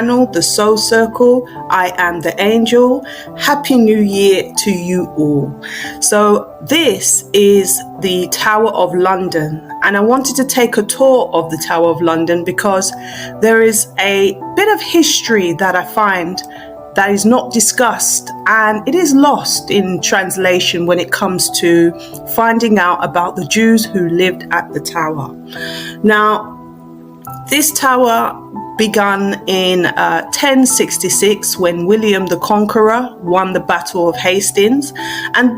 channel, The Soul Circle. I am the Angel. Happy New Year to you all. So this is the Tower of London, and I wanted to take a tour of the Tower of London because there is a bit of history that I find that is not discussed, and it is lost in translation when it comes to finding out about the Jews who lived at the tower. Now, this tower began in 1066 when William the Conqueror won the Battle of Hastings, and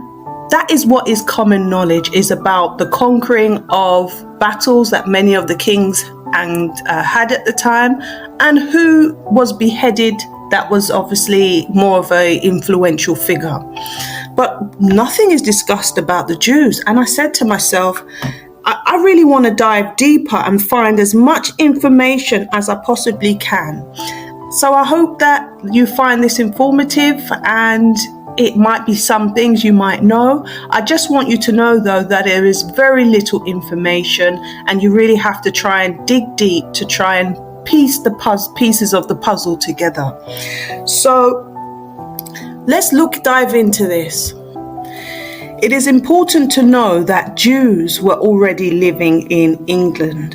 that is what is common knowledge is about the conquering of battles that many of the kings had at the time, and who was beheaded. That was obviously more of an influential figure. But nothing is discussed about the Jews. And I said to myself, I really want to dive deeper and find as much information as I possibly can. So I hope that you find this informative, and it might be some things you might know. I just want you to know, though, that there is very little information, and you really have to try and dig deep to try and piece the pieces of the puzzle together. So let's dive into this. It is important to know that Jews were already living in England,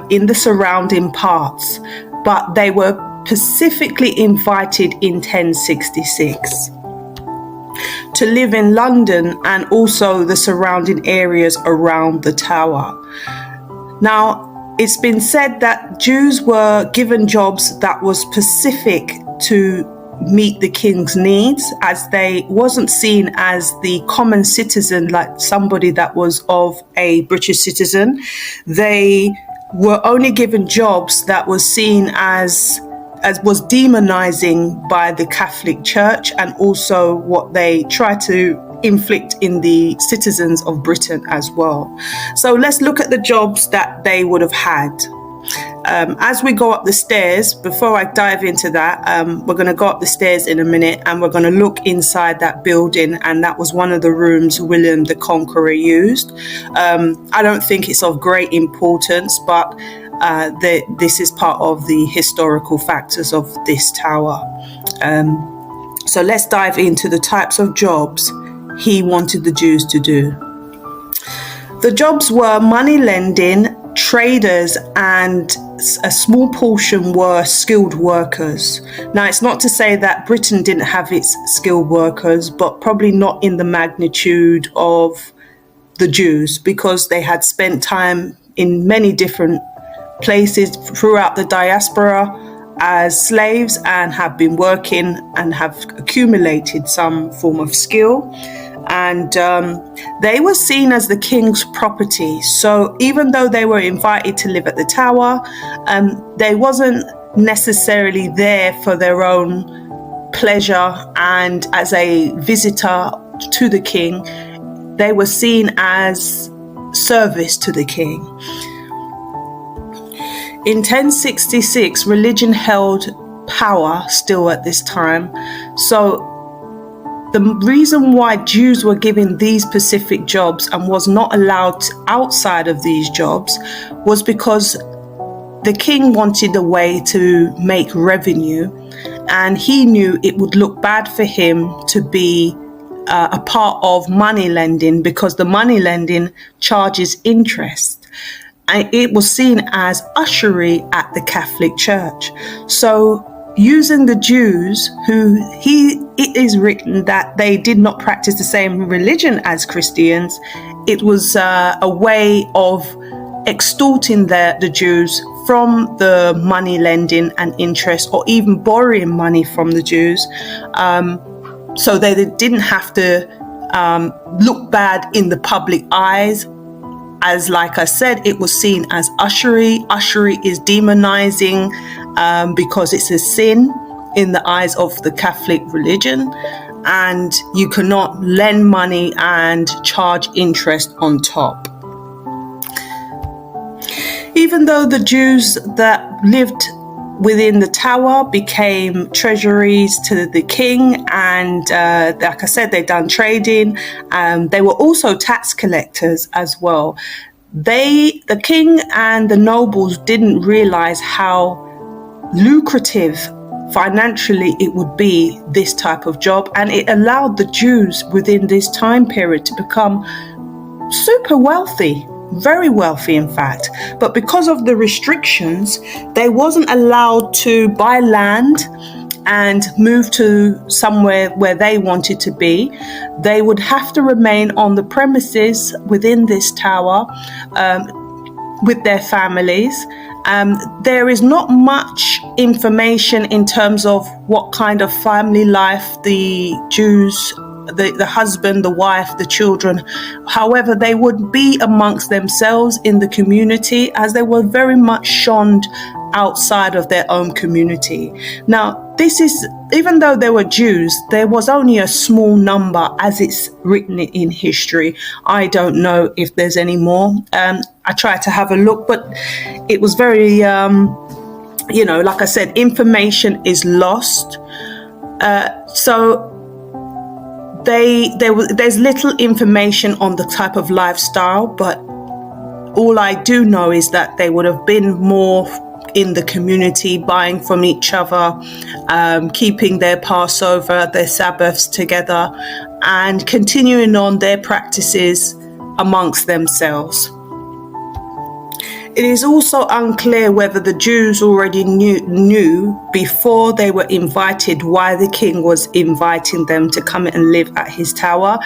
in the surrounding parts, but they were specifically invited in 1066 to live in London and also the surrounding areas around the tower. Now, it's been said that Jews were given jobs that were specific to meet the king's needs, as they wasn't seen as the common citizen, like somebody that was of a British citizen. They were only given jobs that was seen as was demonizing by the Catholic Church, and also what they tried to inflict in the citizens of Britain as well. So let's look at the jobs that they would have had. As we go up the stairs, before I dive into that, we're going to go up the stairs in a minute, and we're going to look inside that building, and that was one of the rooms William the Conqueror used. I don't think it's of great importance, but this is part of the historical factors of this tower. So let's dive into the types of jobs he wanted the Jews to do. The jobs were money lending, traders, and a small portion were skilled workers. Now, it's not to say that Britain didn't have its skilled workers, but probably not in the magnitude of the Jews, because they had spent time in many different places throughout the diaspora as slaves and have been working and have accumulated some form of skill. And they were seen as the king's property. So even though they were invited to live at the tower, they wasn't necessarily there for their own pleasure and as a visitor to the king. They were seen as service to the king. In 1066, religion held power still at this time. So the reason why Jews were given these specific jobs and was not allowed outside of these jobs was because the king wanted a way to make revenue, and he knew it would look bad for him to be a part of money lending, because the money lending charges interest. And it was seen as ushery at the Catholic Church. So using the Jews, it is written that they did not practice the same religion as Christians. It was a way of extorting the Jews from the money lending and interest, or even borrowing money from the Jews, so they didn't have to look bad in the public eyes. As like I said, it was seen as ushery. Ushery is demonizing because it's a sin in the eyes of the Catholic religion, and you cannot lend money and charge interest on top. Even though the Jews that lived within the tower became treasuries to the king, and like I said, they done trading. They were also tax collectors as well. The king and the nobles didn't realize how lucrative financially it would be this type of job, and it allowed the Jews within this time period to become super wealthy, very wealthy in fact. But because of the restrictions, they wasn't allowed to buy land and move to somewhere where they wanted to be. They would have to remain on the premises within this tower with their families. There is not much information in terms of what kind of family life the Jews, the husband, the wife, the children. However, they would be amongst themselves in the community, as they were very much shunned outside of their own community. Now, this is, even though they were Jews, there was only a small number as it's written in history. I don't know if there's any more. I tried to have a look, but it was very, like I said, information is lost. So there's little information on the type of lifestyle, but all I do know is that they would have been more in the community, buying from each other, keeping their Passover, their Sabbaths together, and continuing on their practices amongst themselves. It is also unclear whether the Jews already knew before they were invited why the king was inviting them to come and live at his tower.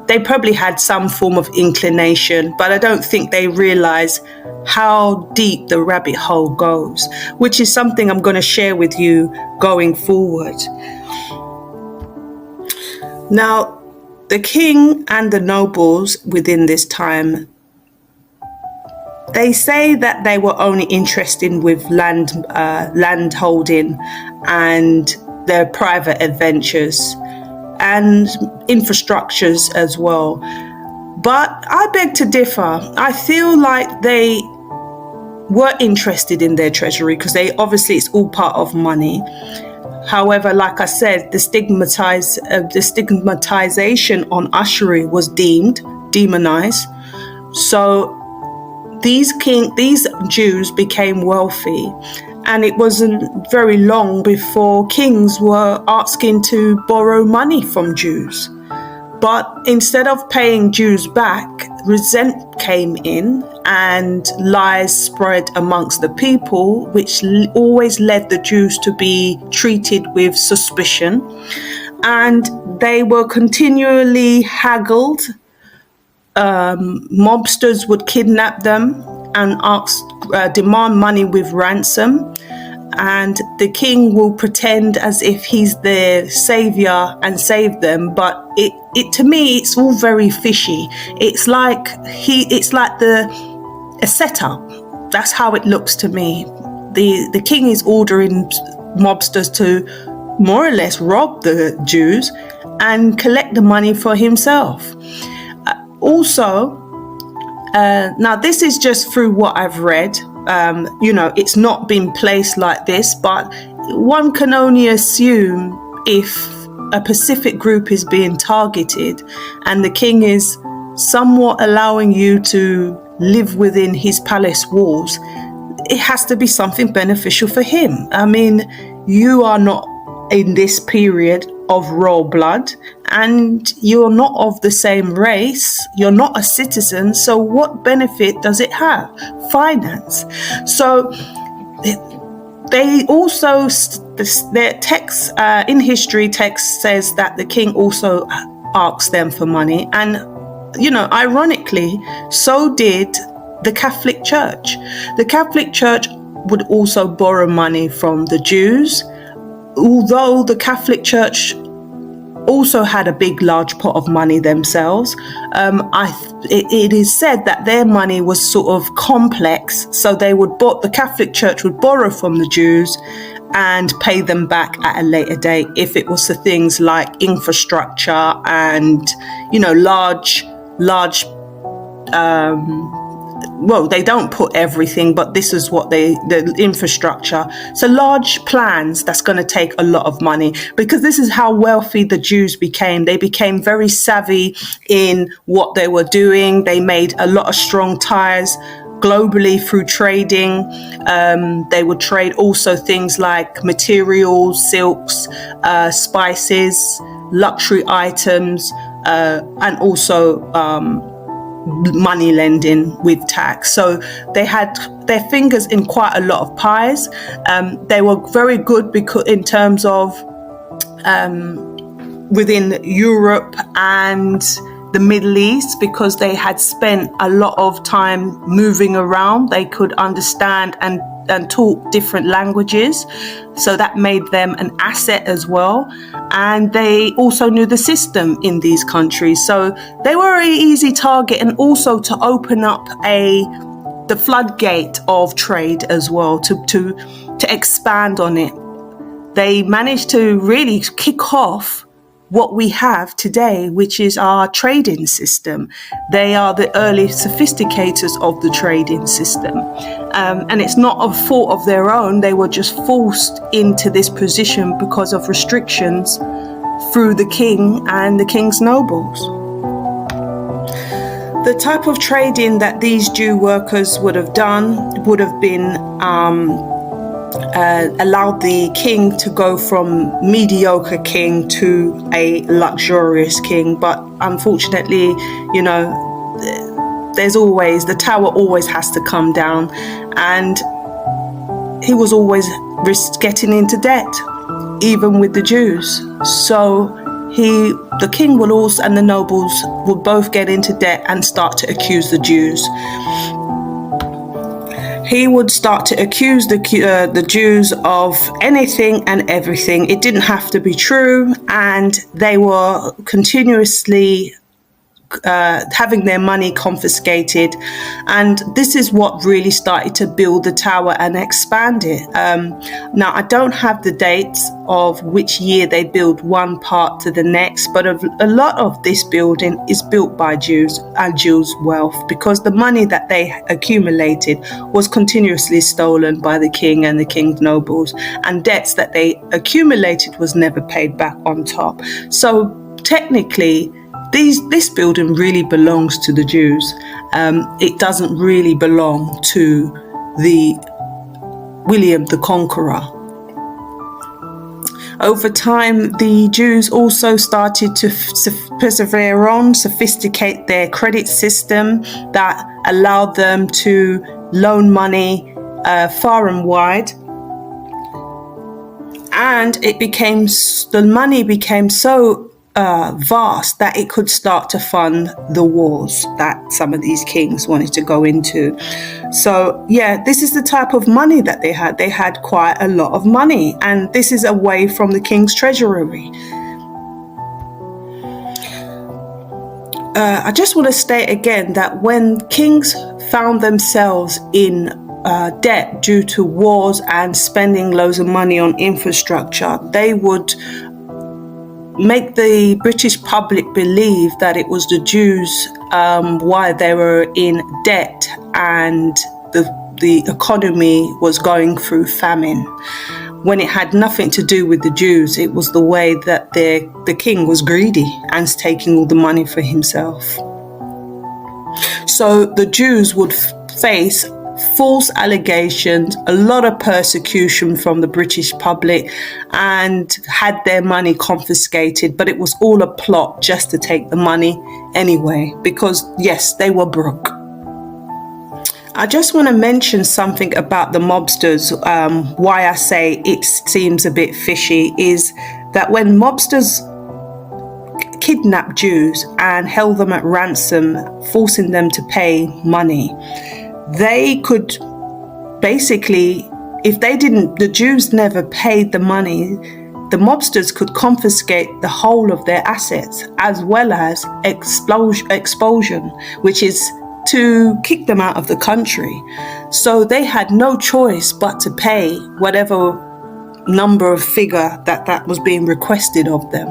They probably had some form of inclination, but I don't think they realized how deep the rabbit hole goes, which is something I'm going to share with you going forward. Now, the king and the nobles within this time, they say that they were only interested with land holding and their private adventures and infrastructures as well. But I beg to differ. I feel like they were interested in their treasury because it's all part of money. However, like I said, the stigmatization on usury was demonized. So these Jews became wealthy, and it wasn't very long before kings were asking to borrow money from Jews. But instead of paying Jews back, resentment came in and lies spread amongst the people, which always led the Jews to be treated with suspicion. And they were continually haggled. Mobsters would kidnap them and demand money with ransom. And the king will pretend as if he's their savior and save them, but it to me it's all very fishy. It's like a setup. That's how it looks to me. The king is ordering mobsters to more or less rob the Jews and collect the money for himself. Now this is just through what I've read. It's not been placed like this, but one can only assume if a Pacific group is being targeted and the king is somewhat allowing you to live within his palace walls, it has to be something beneficial for him. I mean, you are not in this period of royal blood and you're not of the same race, you're not a citizen, so what benefit does it have? Finance. So they also, their text in history text says that the king also asked them for money, and ironically so did the Catholic Church. The Catholic Church would also borrow money from the Jews, although the Catholic Church also had a large pot of money themselves. It is said that their money was sort of complex, so the Catholic Church would borrow from the Jews and pay them back at a later date if it was for things like infrastructure and large they don't put everything, but this is what the infrastructure. So large plans that's going to take a lot of money, because this is how wealthy the Jews became. They became very savvy in what they were doing. They made a lot of strong ties globally through trading. They would trade also things like materials, silks, spices, luxury items, and also money lending with tax. So they had their fingers in quite a lot of pies. They were very good because in terms of within Europe and the Middle East, because they had spent a lot of time moving around. They could understand and talk different languages, so that made them an asset as well. And they also knew the system in these countries, so they were an easy target, and also to open up the floodgate of trade as well, to expand on it. They managed to really kick off what we have today, which is our trading system. They are the early sophisticators of the trading system. And it's not a fault of their own. They were just forced into this position because of restrictions through the king and the king's nobles. The type of trading that these Jew workers would have done would have been allowed the king to go from mediocre king to a luxurious king. But unfortunately, there's always, the tower always has to come down, and he was always getting into debt, even with the Jews. So the king will also, and the nobles will both get into debt and start to accuse the Jews. He would start to accuse the Jews of anything and everything. It didn't have to be true, and they were continuously having their money confiscated. And this is what really started to build the tower and expand it. Now, I don't have the dates of which year they built one part to the next, but a lot of this building is built by Jews and Jews' wealth, because the money that they accumulated was continuously stolen by the king and the king's nobles, and debts that they accumulated was never paid back on top. So technically, this building really belongs to the Jews. It doesn't really belong to the William the Conqueror. Over time, the Jews also started to persevere on, sophisticate their credit system that allowed them to loan money far and wide. And the money became so vast that it could start to fund the wars that some of these kings wanted to go into. So yeah, this is the type of money that they had. They had quite a lot of money, and this is away from the king's treasury. I just want to state again that when kings found themselves in debt due to wars and spending loads of money on infrastructure, they would make the British public believe that it was the Jews why they were in debt, and the economy was going through famine, when it had nothing to do with the Jews. It was the way that the king was greedy and taking all the money for himself. So the Jews would face false allegations, a lot of persecution from the British public, and had their money confiscated. But it was all a plot just to take the money anyway, because yes, they were broke. I just want to mention something about the mobsters. Why I say it seems a bit fishy is that when mobsters kidnapped Jews and held them at ransom, forcing them to pay money, they could basically, if the Jews never paid the money, the mobsters could confiscate the whole of their assets, as well as expulsion, which is to kick them out of the country. So they had no choice but to pay whatever number of figure that was being requested of them.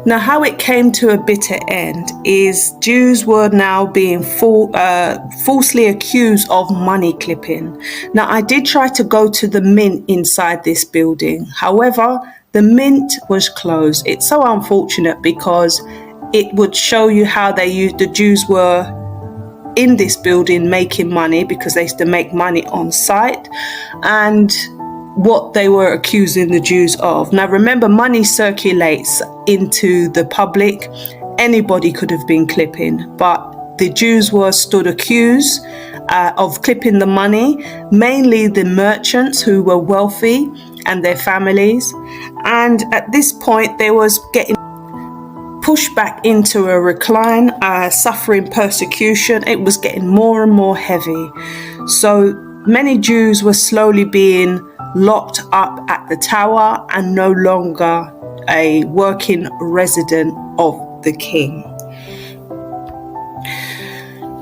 Now, how it came to a bitter end is Jews were now being falsely accused of money clipping. Now, I did try to go to the mint inside this building. However, the mint was closed. It's so unfortunate, because it would show you how the Jews were in this building making money, because they used to make money on site, and what they were accusing the Jews of. Now remember, money circulates into the public. Anybody could have been clipping, but the Jews were stood accused of clipping the money, mainly the merchants who were wealthy and their families. And at this point, they was getting pushed back into a recline, suffering persecution. It was getting more and more heavy. So many Jews were slowly being locked up at the tower and no longer a working resident of the king.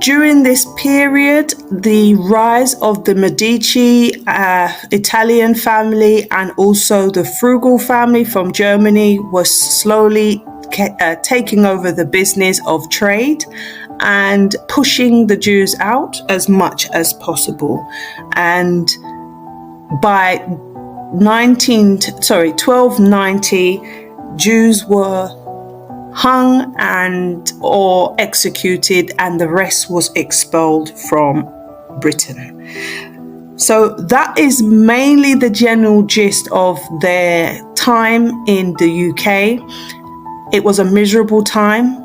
During this period, the rise of the Medici Italian family and also the Frugal family from Germany was slowly taking over the business of trade and pushing the Jews out as much as possible. And by 1290, Jews were hung and or executed, and the rest was expelled from Britain. So that is mainly the general gist of their time in the UK. It was a miserable time.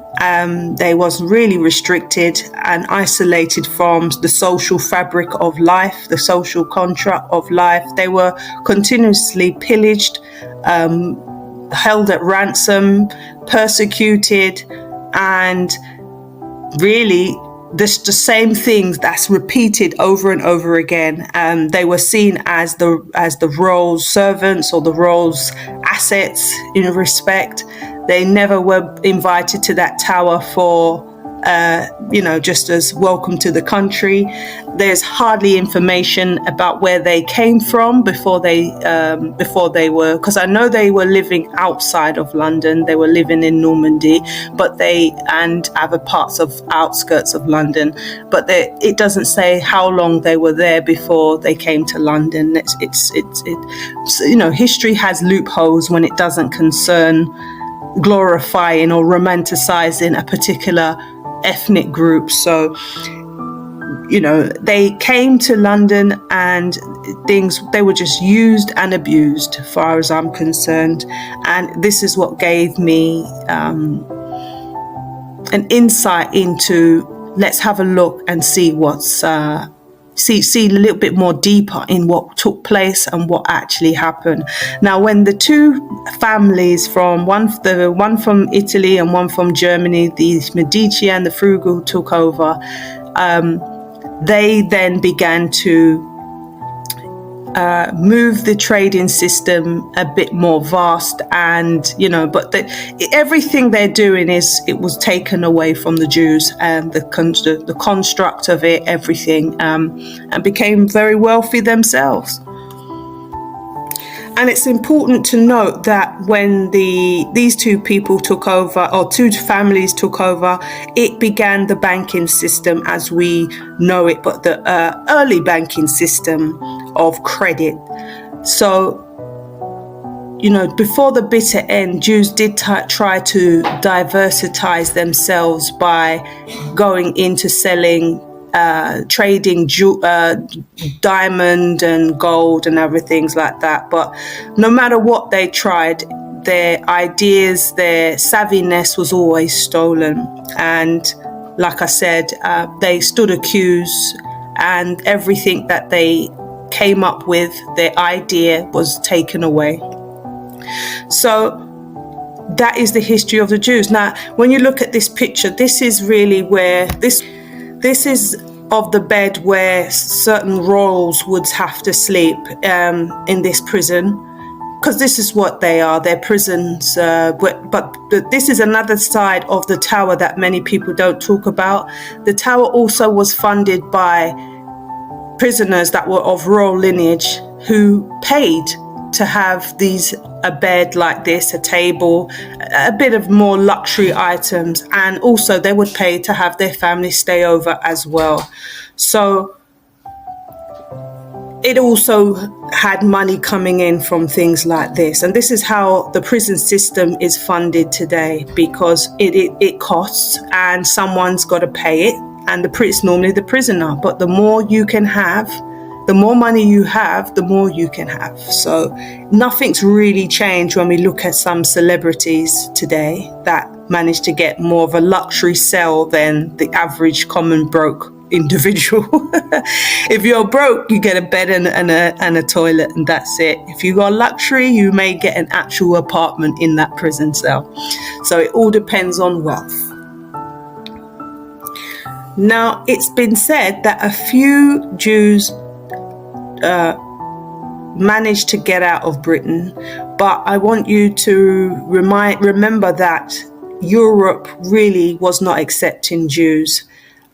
They was really restricted and isolated from the social fabric of life, the social contract of life. They were continuously pillaged, held at ransom, persecuted, and really the same things that's repeated over and over again. They were seen as the royal servants or the royal's assets in respect. They never were invited to that tower for, just as welcome to the country. There's hardly information about where they came from before they were, because I know they were living outside of London. They were living in Normandy, and other parts of outskirts of London. But it doesn't say how long they were there before they came to London. History has loopholes when it doesn't concern glorifying or romanticizing a particular ethnic group. So, they came to London and they were just used and abused, as far as I'm concerned. And this is what gave me an insight into, let's have a look and see what's see a little bit more deeper in what took place and what actually happened. Now, when the two families from one from Italy and one from Germany, the Medici and the Frugal, took over, they then began to move the trading system a bit more vast, and everything they're doing it was taken away from the Jews, and the construct of it, everything, and became very wealthy themselves. And it's important to note that when these two people took over, or two families took over, it began the banking system as we know it, but the early banking system of credit. So, before the bitter end, Jews did try to diversitize themselves by going into selling, trading diamond and gold and everything like that. But no matter what they tried, their ideas, their savviness was always stolen. And like I said, they stood accused, and everything that they came up with, their idea, was taken away. So that is the history of the Jews. Now, when you look at this picture, this is really where this is of the bed where certain royals would have to sleep in this prison, because this is what they are. They're prisons. But this is another side of the tower that many people don't talk about. The tower also was funded by prisoners that were of royal lineage who paid to have a bed like this, a table, a bit of more luxury items, and also they would pay to have their family stay over as well. So it also had money coming in from things like this. And this is how the prison system is funded today, because it costs, and someone's got to pay it. and it's normally the prisoner. But the more you can have, the more money you have, the more you can have. So nothing's really changed when we look at some celebrities today that manage to get more of a luxury sell than the average common broke individual. If you're broke, you get a bed and a toilet, and that's it. If you got luxury, you may get an actual apartment in that prison cell. So it all depends on wealth. Now, it's been said that a few Jews managed to get out of Britain, but I want you to remember that Europe really was not accepting Jews.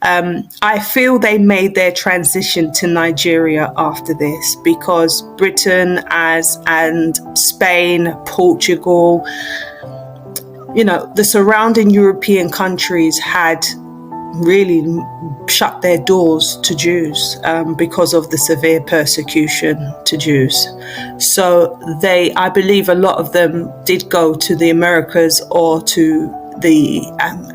I feel they made their transition to Nigeria after this, because Britain and Spain, Portugal, the surrounding European countries had really shut their doors to Jews because of the severe persecution to Jews. So I believe a lot of them did go to the Americas or to the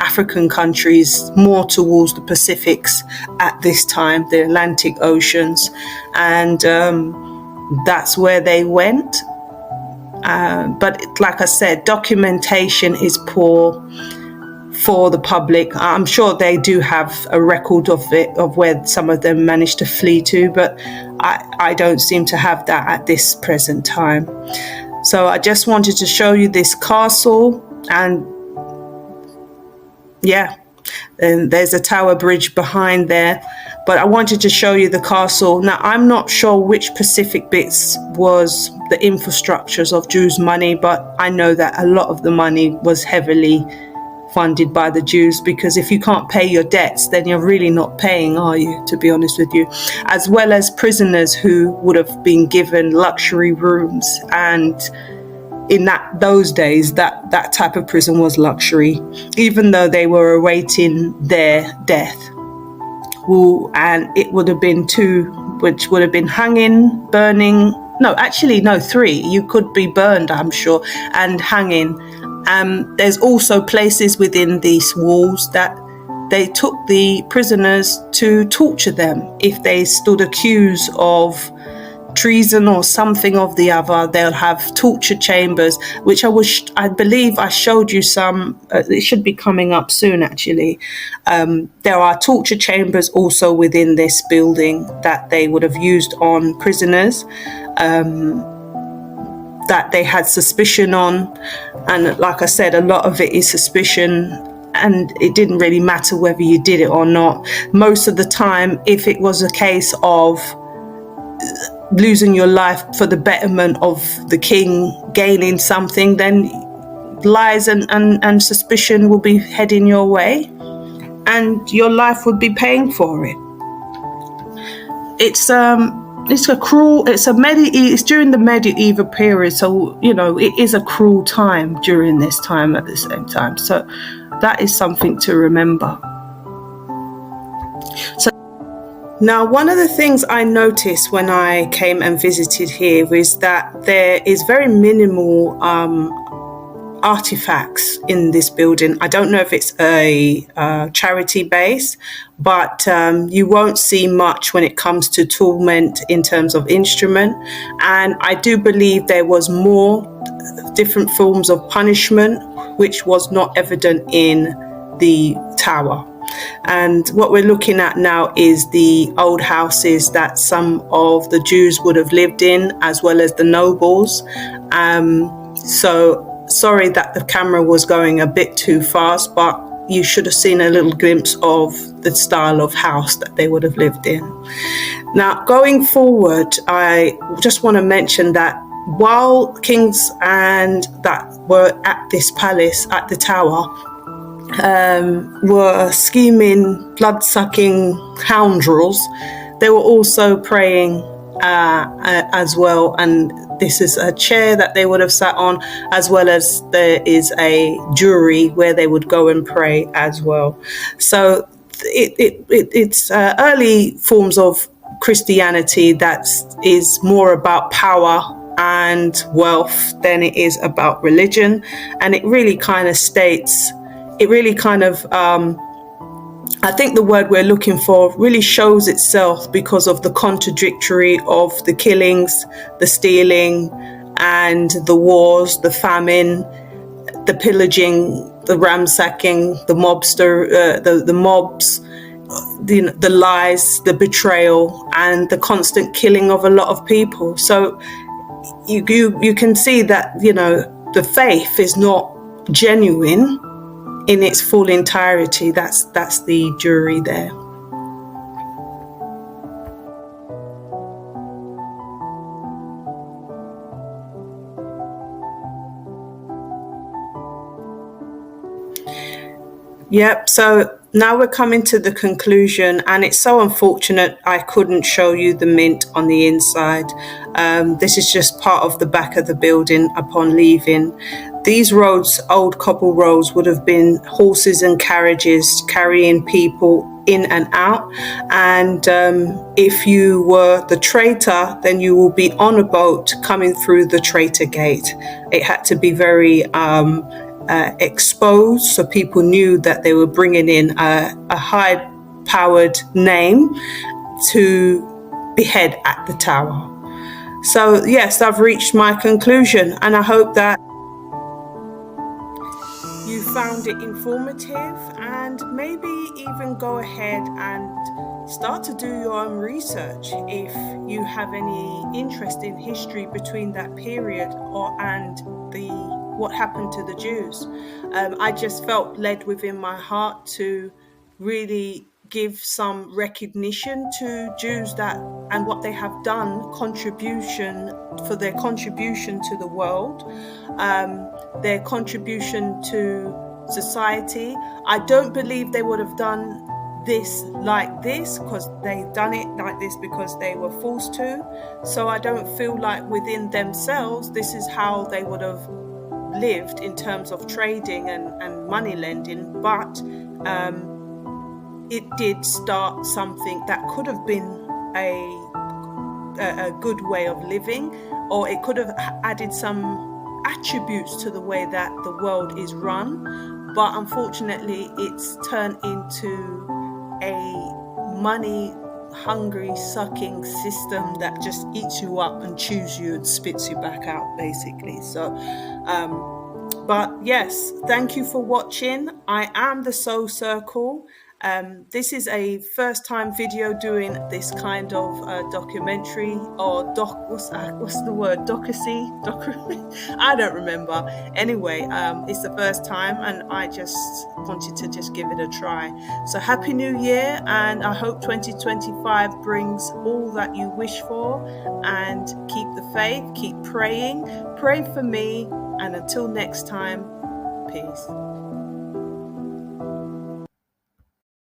African countries, more towards the Pacifics at this time, the Atlantic Oceans, and that's where they went. But like I said, documentation is poor for the public. I'm sure they do have a record of it, of where some of them managed to flee to, but I don't seem to have that at this present time. So I just wanted to show you this castle, and and there's a Tower Bridge behind there, but I wanted to show you the castle. Now, I'm not sure which specific bits was the infrastructures of Jews' money, but I know that a lot of the money was heavily funded by the Jews, because if you can't pay your debts, then you're really not paying, are you, to be honest with you? As well as prisoners who would have been given luxury rooms, and in those days, that type of prison was luxury, even though they were awaiting their death. And it would have been 2, which would have been hanging, burning. No, actually, no, 3. You could be burned, I'm sure, and hanging. There's also places within these walls that they took the prisoners to torture them. If they stood accused of treason or something of the other, they'll have torture chambers, which I believe I showed you some. It should be coming up soon, actually. There are torture chambers also within this building that they would have used on prisoners that they had suspicion on. And like I said, a lot of it is suspicion, and it didn't really matter whether you did it or not. Most of the time, if it was a case of losing your life for the betterment of the king, gaining something, then lies and suspicion will be heading your way, and your life would be paying for it. It's during the medieval period, so it is a cruel time during this time at the same time. So that is something to remember. So now, one of the things I noticed when I came and visited here is that there is very minimal artifacts in this building. I don't know if it's a charity base, but you won't see much when it comes to torment in terms of instrument. And I do believe there was more different forms of punishment, which was not evident in the tower. And what we're looking at now is the old houses that some of the Jews would have lived in, as well as the nobles. So sorry that the camera was going a bit too fast, but you should have seen a little glimpse of the style of house that they would have lived in. Now, going forward, I just want to mention that while kings and that were at this palace, at the tower, were scheming, blood-sucking scoundrels, they were also praying as well. And this is a chair that they would have sat on, as well as there is a jury where they would go and pray as well. So it's early forms of Christianity that is more about power and wealth than it is about religion. And it really kind of I think the word we're looking for really shows itself because of the contradictory of the killings, the stealing, and the wars, the famine, the pillaging, the ransacking, the the mobs, the lies, the betrayal, and the constant killing of a lot of people. So you can see that, the faith is not genuine in its full entirety. That's the jury there. Yep. So now we're coming to the conclusion, and it's so unfortunate I couldn't show you the mint on the inside. This is just part of the back of the building upon leaving. These roads, old cobble roads, would have been horses and carriages carrying people in and out. And if you were the traitor, then you will be on a boat coming through the traitor gate. It had to be very exposed, so people knew that they were bringing in a high-powered name to behead at the tower. So yes, I've reached my conclusion, and I hope that you found it informative, and maybe even go ahead and start to do your own research if you have any interest in history between that period and what happened to the Jews. I just felt led within my heart to really give some recognition to Jews and what they have done, for their contribution to the world, their contribution to society. I don't believe they would have done this like this because they've done it like this because they were forced to. So I don't feel like within themselves this is how they would have lived in terms of trading and money lending, but it did start something that could have been a good way of living, or it could have added some attributes to the way that the world is run. But unfortunately, it's turned into a money-hungry, sucking system that just eats you up and chews you and spits you back out, basically. So, but yes, thank you for watching. I am the Soul Circle. This is a first-time video doing this kind of documentary, or what's the word? Docacy? I don't remember. Anyway, it's the first time, and I just wanted to just give it a try. So happy New Year, and I hope 2025 brings all that you wish for. And keep the faith, keep praying, pray for me, and until next time, peace.